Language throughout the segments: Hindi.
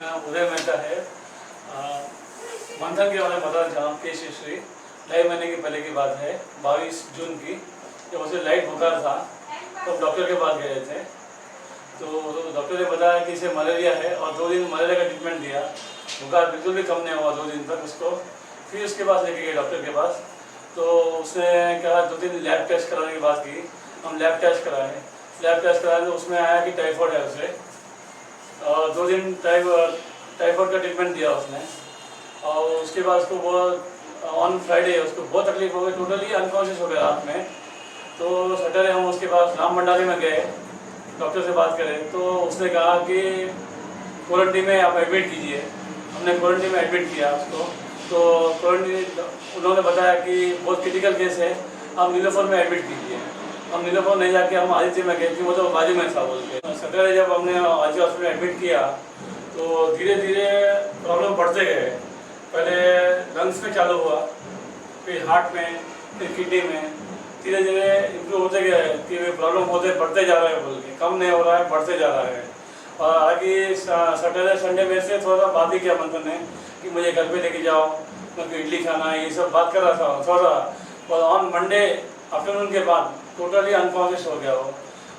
उदय मेहता है। मंथन के वाले बता जहाँ केश हिस्ट्री 2.5 महीने की पहले की बात है, 22 जून की, जब उसे लाइट बुखार था तो डॉक्टर के पास गए थे। तो डॉक्टर ने बताया कि इसे मलेरिया है और 2 दिन मलेरिया का ट्रीटमेंट दिया। बुखार बिल्कुल भी कम नहीं हुआ 2 दिन तक उसको। फिर उसके पास लेके गए डॉक्टर के पास, तो उसने कहा 2-3 लैब टेस्ट कराने की बात की। हम लैब टेस्ट कराए तो उसमें आया कि टाइफॉइड है उसे, और 2 दिन टाइफॉइड का ट्रीटमेंट दिया उसने। और उसके बाद उसको वो ऑन फ्राइडे उसको बहुत तकलीफ हो गई, टोटली अनकॉन्शियस हो गया रात में। तो सैटरडे हम उसके पास राम भंडारी में गए, डॉक्टर से बात करें तो उसने कहा कि क्वारंटीन में आप एडमिट कीजिए। हमने क्वारंटीन में एडमिट किया उसको। तो क्वारंटीन उन्होंने बताया कि बहुत क्रिटिकल केस है, आप नीलोफर में एडमिट कीजिए। हम नीलोफर नहीं जाके हम आदित्य में गए, कि वो तो बाजू में था बोल के। सैटरडे जब हमने आदित्य हॉस्पिटल में एडमिट किया तो धीरे धीरे प्रॉब्लम बढ़ते गए। पहले लंग्स में चालू हुआ, फिर हार्ट में, फिर किडनी में, धीरे धीरे इम्प्रूव होते गए कि प्रॉब्लम होते बढ़ते जा रहे हैं बोल के, कम नहीं हो रहा है, बढ़ते जा रहा है। और हालांकि सैटरडे संडे में से थोड़ा बात ही किया मंथन ने कि मुझे घर पे लेके जाओ, मुझे इडली खाना है, ये सब बात कर रहा था थोड़ा। और ऑन मंडे आफ्टरनून के बाद टोटली अनकॉन्शियस हो गया वो।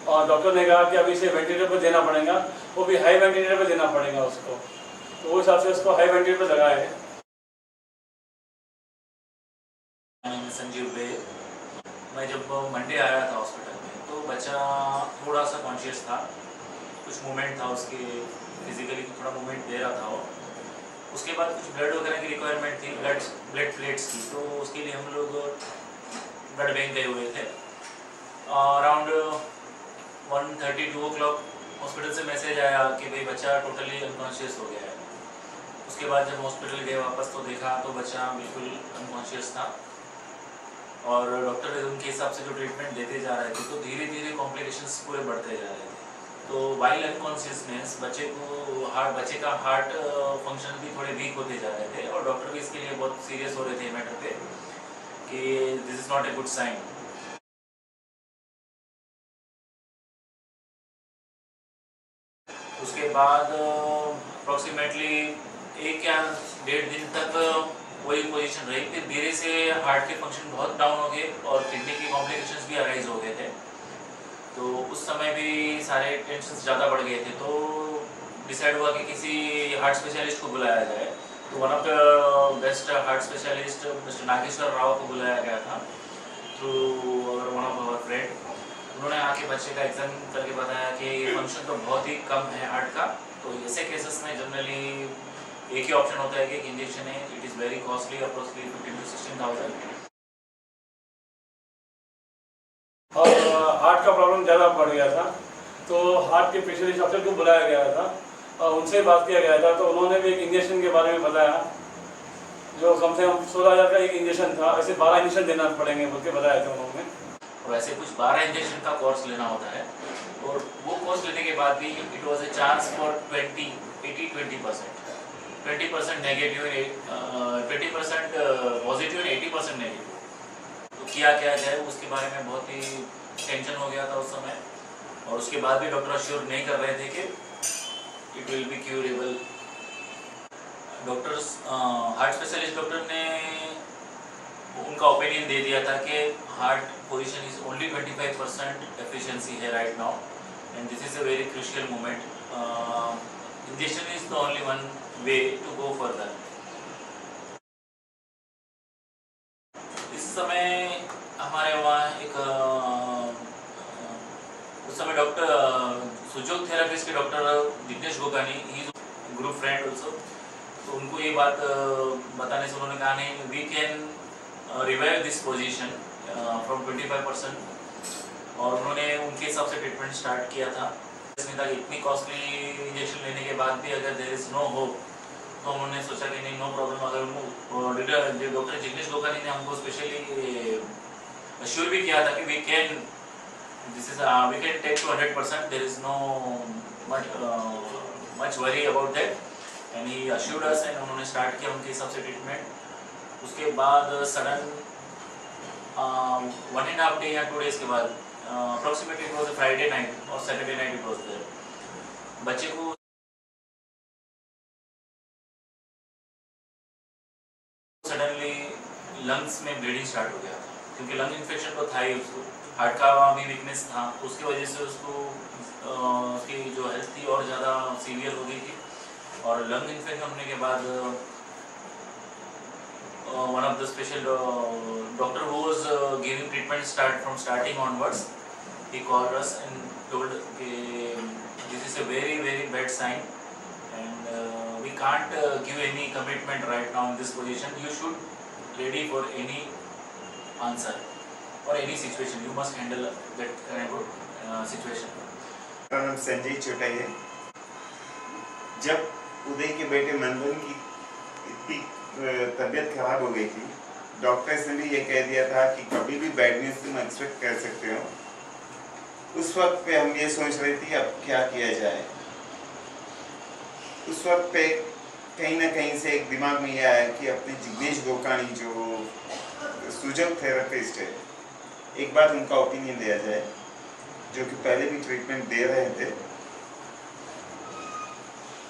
और डॉक्टर ने कहा कि अभी इसे वेंटिलेटर पर देना पड़ेगा, वो भी हाई वेंटिलेटर पर देना पड़ेगा उसको। तो वो हिसाब से उसको हाई वेंटिलेटर पर लगाए है। संजीव बे, मैं जब मंडे आया था हॉस्पिटल में तो बच्चा थोड़ा सा कॉन्शियस था, कुछ मूवमेंट था उसके, फिजिकली थोड़ा मूवमेंट दे रहा था वो। उसके बाद कुछ ब्लड वगैरह की रिक्वायरमेंट थी, ब्लड प्लेट्स की, तो उसके लिए हम लोग ब्लड बैंक गए हुए थे। अराउंड 1:32 o'clock हॉस्पिटल से मैसेज आया कि भाई बच्चा टोटली अनकॉन्शियस हो गया है। उसके बाद जब हॉस्पिटल गए वापस तो देखा तो बच्चा बिल्कुल अनकॉन्शियस था, और डॉक्टर उनके हिसाब से जो ट्रीटमेंट देते जा रहे थे तो धीरे धीरे कॉम्प्लिकेशंस पूरे बढ़ते जा रहे थे। तो वाइल अनकॉन्शियसनेस बच्चे का हार्ट फंक्शन भी थोड़े वीक होते जा रहे थे, और डॉक्टर भी इसके लिए बहुत सीरियस हो रहे थे मैटर पे कि this is not a good sign. उसके बाद अप्रॉक्सीमेटली 1 या 1.5 दिन तक वही पोजीशन रही, फिर धीरे से हार्ट के फंक्शन बहुत डाउन हो गए और किडनी की कॉम्प्लिकेशंस भी अराइज हो गए थे। तो उस समय भी सारे टेंशन ज़्यादा बढ़ गए थे, तो डिसाइड हुआ कि किसी हार्ट स्पेशलिस्ट को बुलाया जाए। तो one of the best heart specialist mister Nageshwar Rao को बुलाया गया था through one of our friend. उन्होंने आके बच्चे का एग्जाम करके बताया कि फंक्शन तो बहुत ही कम है हार्ट का। तो ऐसे केसेस में जनरली एक ही ऑप्शन होता है कि इंजेक्शन है, it is very costly, approximately 15,000 to 16,000। और हार्ट का प्रॉब्लम ज़्यादा बढ़ गया था, तो हार्ट के स्पेशलिस्ट डॉक्टर को बुलाया गया था और उनसे बात किया गया था। तो उन्होंने भी एक इंजेक्शन के बारे में बताया, जो कम से कम 16,000 का एक इंजेक्शन था, ऐसे 12 इंजेक्शन देना पड़ेंगे बोल के बताया था उन्होंने। वैसे कुछ 12 इंजेक्शन का कोर्स लेना होता है, और वो कोर्स लेने के बाद भी it was a chance for 20% 20% negative, 20% positive and 80% negative. तो किया क्या जाए उसके बारे में बहुत ही टेंशन हो गया था उस समय, और उसके बाद भी डॉक्टर अश्योर नहीं कर रहे थे कि it will be curable. Doctors heart specialist doctor ने उनका ओपिनियन दे दिया था कि heart position is only 25% efficiency है right now, and this is a very crucial moment. Injection is the only one way to go further. इस समय हमारे वहाँ एक उस समय डॉक्टर सुजोग थेरेपिस्ट के doctor Jignesh Gokani, he is group friend also. तो उनको ये बात बताने से उन्होंने कहा नहीं, we can revive this position from 25%, और उन्होंने उनके हिसाब से ट्रीटमेंट स्टार्ट किया था। इतनी कॉस्टली इंजेक्शन लेने के बाद भी अगर देयर इज नो होप, तो उन्होंने सोचा कि नहीं, नो प्रॉब्लम। अगर उनको डॉक्टर जिग्नेश गोकानी ने हमको स्पेशली अश्योर भी किया था कि we can take to 100%, there is no much worry about that, and he assured us, and उन्होंने स्टार्ट किया उनके हिसाब से ट्रीटमेंट। उसके बाद सडन 1.5 डे या 2 डेज के बाद, approximately it was a Friday night और Saturday night it was there, बच्चे को मंथ्स में ब्लीडिंग स्टार्ट हो गया था, क्योंकि लंग इन्फेक्शन तो था ही उसको, हार्ट का भी वीकनेस था, उसकी वजह से उसको उसकी जो हेल्थ थी और ज़्यादा सीवियर हो गई थी। और लंग इन्फेक्शन होने के बाद one of the special doctor who was giving treatment starting onwards, he called us and told this is a very bad sign and we can't give any commitment right now in this position. You should ready for any answer or any situation. You must handle that kind of situation. मेरा नाम संजय चोटा है। जब उदय के बेटे मंथन की इतनी तबीयत खराब हो गई थी, डॉक्टर्स ने भी ये कह दिया था कि कभी भी बैड न्यूज़ तुम एक्सपेक्ट कर सकते हो। उस वक्त पे हम ये सोच रहे थे अब क्या किया जाए। उस वक्त पे कहीं ना कहीं से एक दिमाग में ये आया कि अपने जिग्नेश गोकानी जो सुजग थेरेपिस्ट है, एक बार उनका ओपिनियन लिया जाए, जो कि पहले भी ट्रीटमेंट दे रहे थे।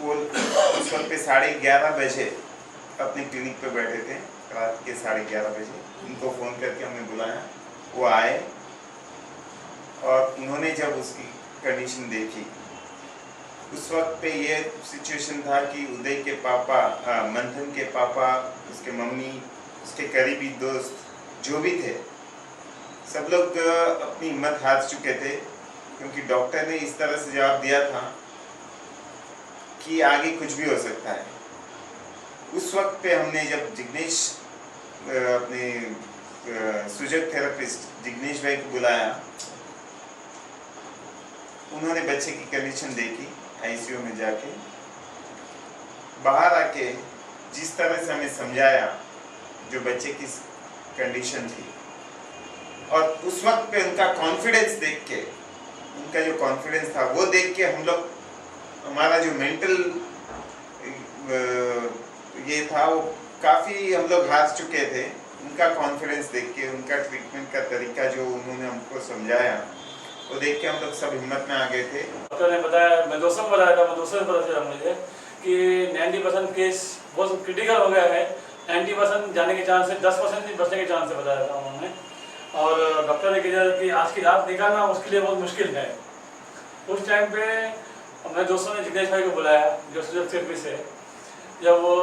वो उस वक्त पे 11:30 बजे अपने क्लिनिक पे बैठे थे, रात के 11:30 बजे। उनको फ़ोन करके हमने बुलाया, वो आए और उन्होंने जब उसकी कंडीशन देखी, उस वक्त पे ये सिचुएशन था कि उदय के पापा, मंथन के पापा, उसके मम्मी, उसके करीबी दोस्त जो भी थे, सब लोग अपनी हिम्मत हार चुके थे, क्योंकि डॉक्टर ने इस तरह से जवाब दिया था कि आगे कुछ भी हो सकता है। उस वक्त पे हमने जब जिग्नेश अपने सुजग थेरेपिस्ट जिग्नेश भाई को बुलाया, उन्होंने बच्चे की कंडीशन देखी, आईसीयू में जाके बाहर आके जिस तरह से हमें समझाया जो बच्चे की कंडीशन थी, और उस वक्त पे उनका कॉन्फिडेंस देख के, उनका जो कॉन्फिडेंस था वो देख के हम लोग, हमारा जो मेंटल ये था वो काफ़ी हम लोग हार चुके थे। उनका कॉन्फिडेंस देख के, उनका ट्रीटमेंट का तरीका जो उन्होंने हमको समझाया, वो देख के हम लोग सब हिम्मत में आ गए थे। डॉक्टर ने बताया, मैं दोस्तों को बताया था, मैं दोस्तों से पता चला मुझे कि 90% केस बहुत क्रिटिकल हो गया है, 90% जाने के चांस है, 10% ही बचने के चांस है बताया था उन्होंने। और डॉक्टर ने कहा कि आज की रात निकालना उसके लिए बहुत मुश्किल है। उस टाइम पे मेरे दोस्तों ने जिग्नेश भाई को बुलाया, जो सुजग थेरेपी से। जब वो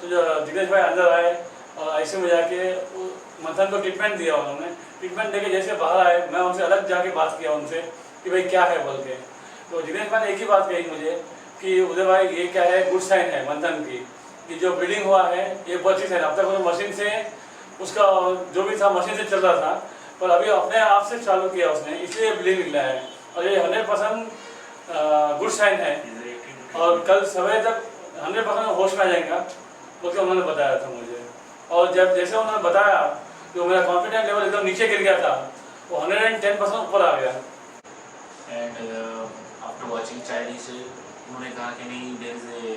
जिग्नेश भाई अंदर आए और आईसीयू में जाके मंथन को ट्रीटमेंट दिया, उन्होंने ट्रीटमेंट देके जैसे बाहर आए, मैं उनसे अलग जाके बात किया उनसे कि भाई क्या है बोल के। तो जिग्नेश भाई ने एक ही बात कही मुझे कि उदय भाई ये क्या है, गुड साइन है मंथन की, कि जो ब्लीडिंग हुआ है ये बहुत अच्छी साइन। अब तक वो मशीन से उसका जो भी था मशीन से चल रहा था, पर अभी अपने आप से चालू किया उसने, इसलिए ब्लीडिंग निकला है और ये 100% गुड साइन है। और कल सवेरे तक 100% होश में आ जाएगा बोल के उन्होंने बताया था मुझे। और जब जैसे उन्होंने बताया तो मेरा कॉन्फिडेंस लेवल एकदम नीचे गिर गया था, वो 110% ऊपर आ गया। एंड आफ्टर वाचिंग चाइल्ड, उन्होंने कहा कि नहीं, there is a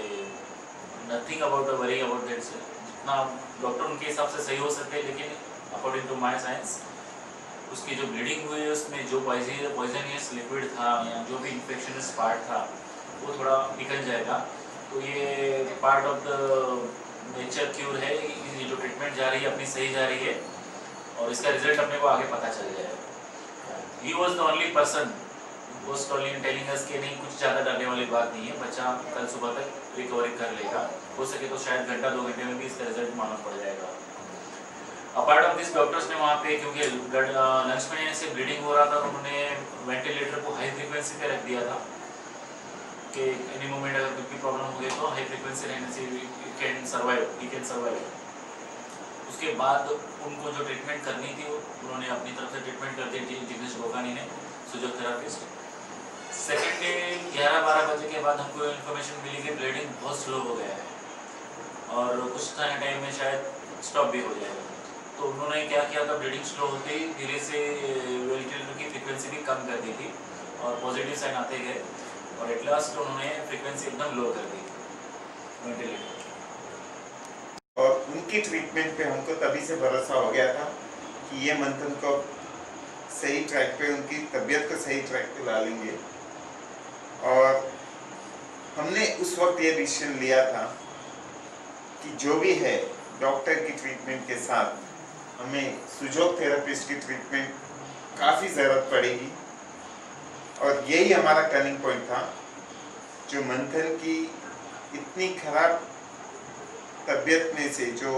nothing about a worry about that. जितना डॉक्टर उनके हिसाब से सही हो सकते हैं, लेकिन अकॉर्डिंग टू माय साइंस उसकी जो ब्लीडिंग हुई है उसमें जो पॉइजनियस लिक्विड था या जो भी इन्फेक्शनस पार्ट था वो थोड़ा निकल जाएगा। तो ये part of the nature cure है, ये जो ट्रीटमेंट जा रही है अपनी सही जा रही है और इसका रिजल्ट अपने को आगे पता चल जाएगा। He was the only person was telling us कि नहीं, कुछ ज़्यादा डरने वाली बात नहीं है, बच्चा कल सुबह तक रिकवरी कर लेगा, हो सके तो शायद घंटा 2 घंटे में भी इसका रिजल्ट मालूम पड़ जाएगा। अपार्ट ऑफ दिस, डॉक्टर्स ने वहाँ पे, क्योंकि लंग्स में से ब्लीडिंग हो रहा था, तो उन्होंने वेंटिलेटर को हाई फ्रीक्वेंसी पे रख दिया था कि एनी मोमेंट अगर कुछ भी प्रॉब्लम हो गई तो हाई फ्रीक्वेंसी रहने से ही कैन सर्वाइव। उसके बाद उनको जो ट्रीटमेंट करनी थी उन्होंने अपनी तरफ से ट्रीटमेंट कर दी जिग्नेश गोकानी ने, सुजग थेरेपिस्ट। सेकेंड डे 11-12 बजे के बाद हमको इन्फॉर्मेशन मिली कि ब्लीडिंग बहुत स्लो हो गया है और कुछ टाइम में शायद स्टॉप भी हो जाएगा। तो उन्होंने क्या किया था, ब्लीडिंग स्लो होते ही धीरे से वेंटिलेटर की फ्रीक्वेंसी भी कम कर दी थी और पॉजिटिव साइन आते गए और एट लास्ट उन्होंने फ्रीक्वेंसी एकदम लो कर दी वेंटिलेटर। और उनकी ट्रीटमेंट पे हमको तभी से भरोसा हो गया था कि ये मंथन को सही ट्रैक पे, उनकी तबीयत को सही ट्रैक पे ला लेंगे। और हमने उस वक्त ये डिसीजन लिया था कि जो भी है डॉक्टर की ट्रीटमेंट के साथ हमें सुजोग थेरेपिस्ट की ट्रीटमेंट काफ़ी ज़रूरत पड़ेगी। और यही हमारा टर्निंग पॉइंट था, जो मंथन की इतनी खराब तबीयत में से, जो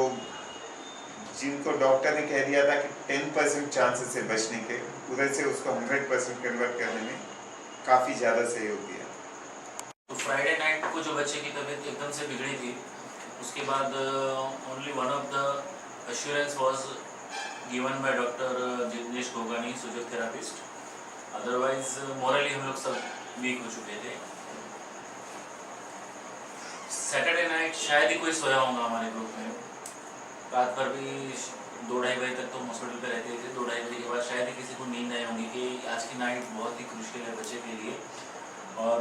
जिनको डॉक्टर ने कह दिया था कि 10% चांसेस है बचने के, उधर से उसको 100% कन्वर्ट करने में काफ़ी ज़्यादा सहयोग दिया। तो फ्राइडे नाइट को जो बच्चे की तबीयत एकदम से बिगड़ी थी, उसके बाद only one of the assurance was given by doctor Jignesh Gogani, physiotherapist. Otherwise morally हम लोग सब वीक हो चुके थे। सैटरडे नाइट शायद ही कोई सोया होगा हमारे ग्रुप में। रात भर भी 2-2:30 बजे तक तो हॉस्पिटल पे रहते थे। 2-2:30 बजे के बाद शायद ही किसी को नींद आई होगी कि आज की नाइट बहुत ही क्रूशियल है बच्चे के लिए। और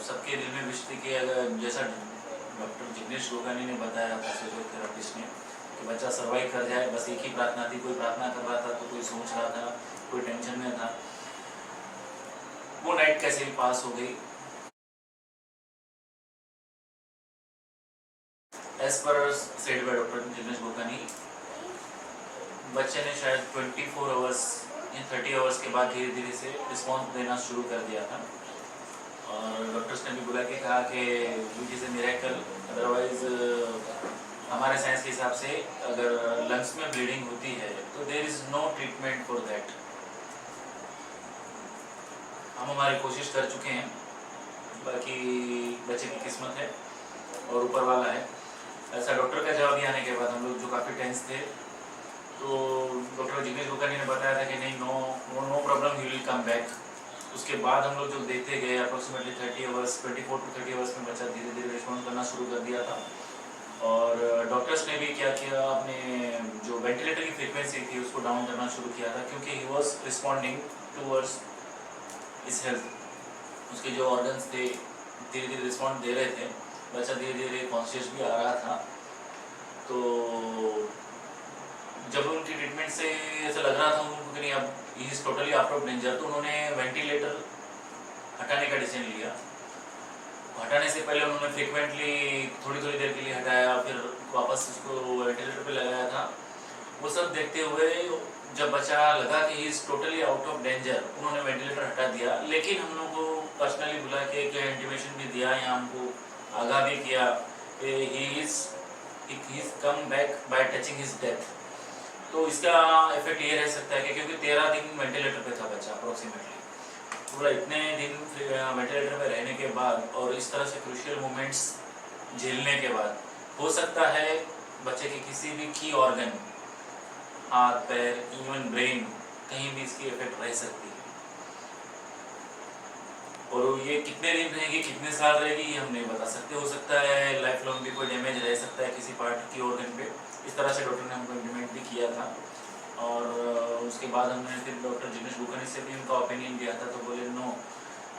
सबके दिल में विश थी कि अगर जैसा डॉक्टर जिग्नेश गोगानी ने बताया था, फिजियोथेरापिस्ट ने, कि बच्चा सर्वाइव कर जाए, बस एक ही प्रार्थना थी। कोई प्रार्थना कर रहा था तो कोई सोच रहा था, कोई टेंशन में था। वो नाइट कैसे भी पास हो गई। As per said by doctor Jignesh Gogani, बच्चे ने शायद 24 आवर्स या 30 आवर्स के बाद धीरे धीरे से रिस्पॉन्स देना शुरू कर दिया था। और डॉक्टर्स ने भी बुला के कहा कि it is a miracle. Otherwise हमारे साइंस के हिसाब से अगर लंग्स में ब्लीडिंग होती है तो there is no treatment for that. हम हमारी कोशिश कर चुके हैं, बाकी बच्चे की किस्मत है और ऊपर वाला है। ऐसा डॉक्टर का जवाब आने के बाद हम लोग जो काफ़ी टेंस थे, तो डॉक्टर जिग्नेश गोगानी ने बताया था कि नहीं, no problem, he will come back. उसके बाद हम लोग जो देखते गए अप्रोक्सीमेटली 30 आवर्स, 24 to 30 आवर्स में बच्चा धीरे धीरे रिस्पॉन्ड करना शुरू कर दिया था। और डॉक्टर्स ने भी क्या किया, अपने जो वेंटिलेटर की फ्रीक्वेंसी थी उसको डाउन करना शुरू किया था, क्योंकि ही वॉज रिस्पॉन्डिंग टूवर्ड्स इस हेल्थ। उसके जो ऑर्गन्स थे धीरे धीरे रिस्पॉन्ड दे रहे थे, बच्चा धीरे धीरे कॉन्शियस भी आ रहा था। तो जब उनकी ट्रीटमेंट से ऐसा लग रहा था उनको कि नहीं अब he is totally out of danger, तो उन्होंने वेंटिलेटर हटाने का डिसीजन लिया। हटाने से पहले उन्होंने फ्रिक्वेंटली थोड़ी थोड़ी देर के लिए हटाया, फिर वापस उसको वेंटिलेटर पे लगाया था। वो सब देखते हुए जब बच्चा लगा कि he is totally out of danger, उन्होंने वेंटिलेटर हटा दिया। लेकिन हम लोग को पर्सनली बुला के एक इंटीमेशन भी दिया, या हमको आगाह भी किया कि he is come back by touching his death. तो इसका इफेक्ट ये रह सकता है कि क्योंकि 13 दिन वेंटिलेटर पे था बच्चा अप्रोक्सीमेटली, पूरा इतने दिन वेंटिलेटर में रहने के बाद और इस तरह से क्रूशियल मोमेंट्स झेलने के बाद हो सकता है बच्चे के किसी भी की ऑर्गन, हाथ पैर, इवन ब्रेन, कहीं भी इसकी इफेक्ट रह सकती है। और ये कितने दिन रहेगी, कितने साल रहेगी, ये हम नहीं बता सकते। हो सकता है लाइफ लॉन्ग भी कोई डैमेज रह सकता है किसी पार्ट की ऑर्गन पे। इस तरह से डॉक्टर ने हमको इंप्लीमेंट भी किया था। और उसके बाद हमने फिर डॉक्टर जिग्नेश गोगानी से भी उनका ओपिनियन लिया था, तो बोले no,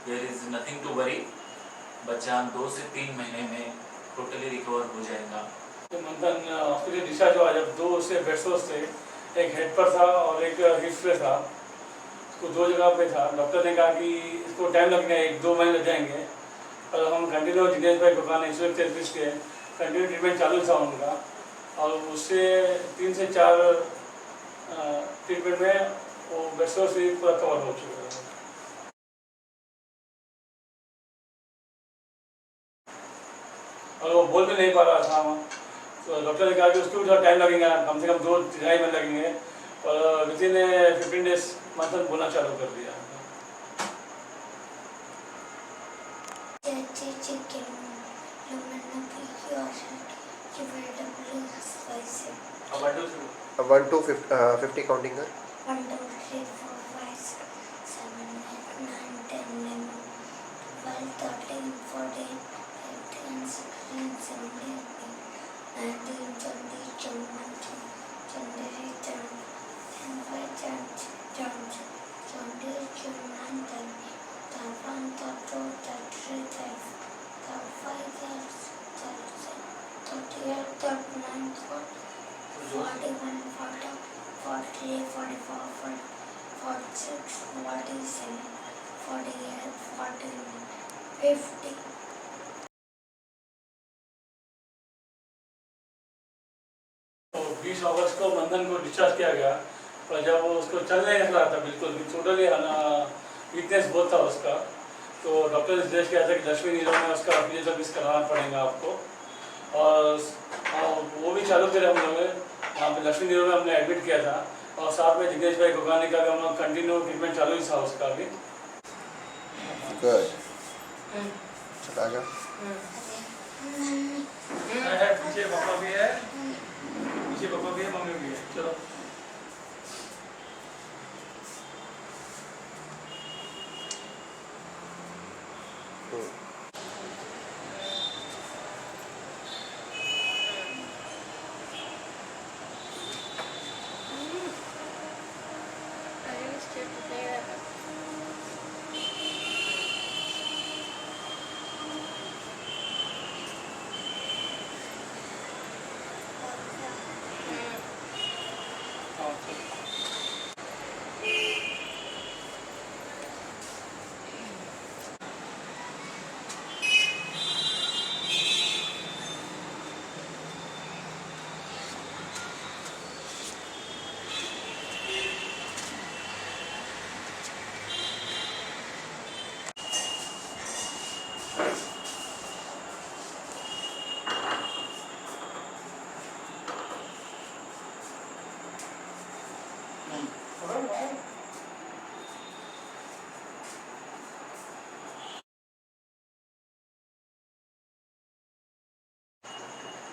there is nothing to worry, बच्चा 2 से 3 महीने में टोटली रिकवर हो जाएगा। तो मंथन हॉस्पिटल डिस्चार्ज हुआ जब 2 उससे बेड सोर्स थे, एक हेड पर था और एक हिप्स पे था, उसको 2 जगह पे था। डॉक्टर ने कहा कि इसको टाइम लगेगा, 1-2 महीने लग जाएंगे। और हम कंटिन्यू जिग्नेश भाई गोगानी फिजियोथेरेपिस्ट के कंटिन्यू ट्रीटमेंट चालू था उनका, और उससे 3 से 4 ट्रीटमेंट में वो बेड सोर्स भी पूरा कवर हो चुका है। और वो बोल भी नहीं पा रहा था, तो डॉक्टर ने कहा कि उसको थोड़ा टाइम लगेगा, कम से कम 2-3 महीने लगेंगे। और विदिन 15 डेज मंथन बोलना चालू कर दिया। अब 1 to 50 काउंटिंग कर। 1 2 3 4 5 6 7 8 9 10 11 12 13 14 15 16 17 18 19 20 21 22 23 41 43 44 46 47 48 49 50 तो 20 अगस्त को मंथन को डिस्चार्ज किया गया, पर जब वो उसको चल नहीं रहा था बिल्कुल भी, टोटली वीकनेस बहुत था उसका, तो डॉक्टर ने सजेस्ट किया था कि लक्ष्मी नीरो में उसका फिजियोथेरेपिस्ट कराना पड़ेगा आपको। और वो भी चालू करे हम लोगों ने, वहाँ पे लक्ष्मी नीरो में हमने एडमिट किया था, और साथ में जिग्नेश भाई गोगानी का भी हम लोग कंटिन्यू ट्रीटमेंट चालू ही था उसका भी। गुड, चला जा। पीछे पापा भी है, पीछे पापा भी है, मम्मी भी है, चलो।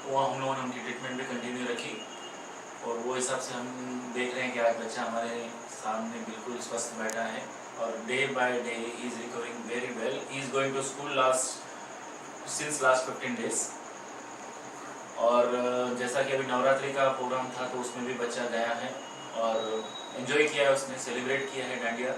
वहाँ हम लोगों ने उनकी ट्रीटमेंट भी कंटिन्यू रखी, और वो हिसाब से हम देख रहे हैं कि आज बच्चा हमारे सामने बिल्कुल स्वस्थ बैठा है, और day by day he is recovering very well. He is going to school since last 15 days. और जैसा कि अभी नवरात्रि का प्रोग्राम था तो उसमें भी बच्चा गया है और एंजॉय किया है, उसने सेलिब्रेट किया है डांडिया।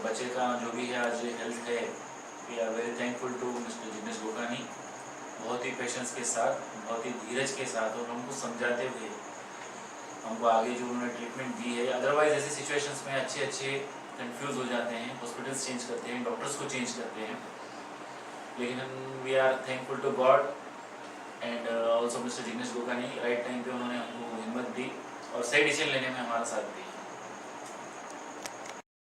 बच्चे का जो भी है आज हेल्थ है, we are very thankful to mister Jignesh Gokani. बहुत ही पेशेंस के साथ, बहुत ही धीरज के साथ, और हमको समझाते हुए हमको आगे जो उन्होंने ट्रीटमेंट दी है। अदरवाइज ऐसी सिचुएशंस में अच्छे कंफ्यूज हो जाते हैं, हॉस्पिटल्स चेंज करते हैं, डॉक्टर्स को चेंज करते हैं, लेकिन we are thankful to God and also mister Jignesh Gokani. Right time पे उन्होंने हमको हिम्मत दी और सही डिसीजन लेने में हमारा साथ दिया।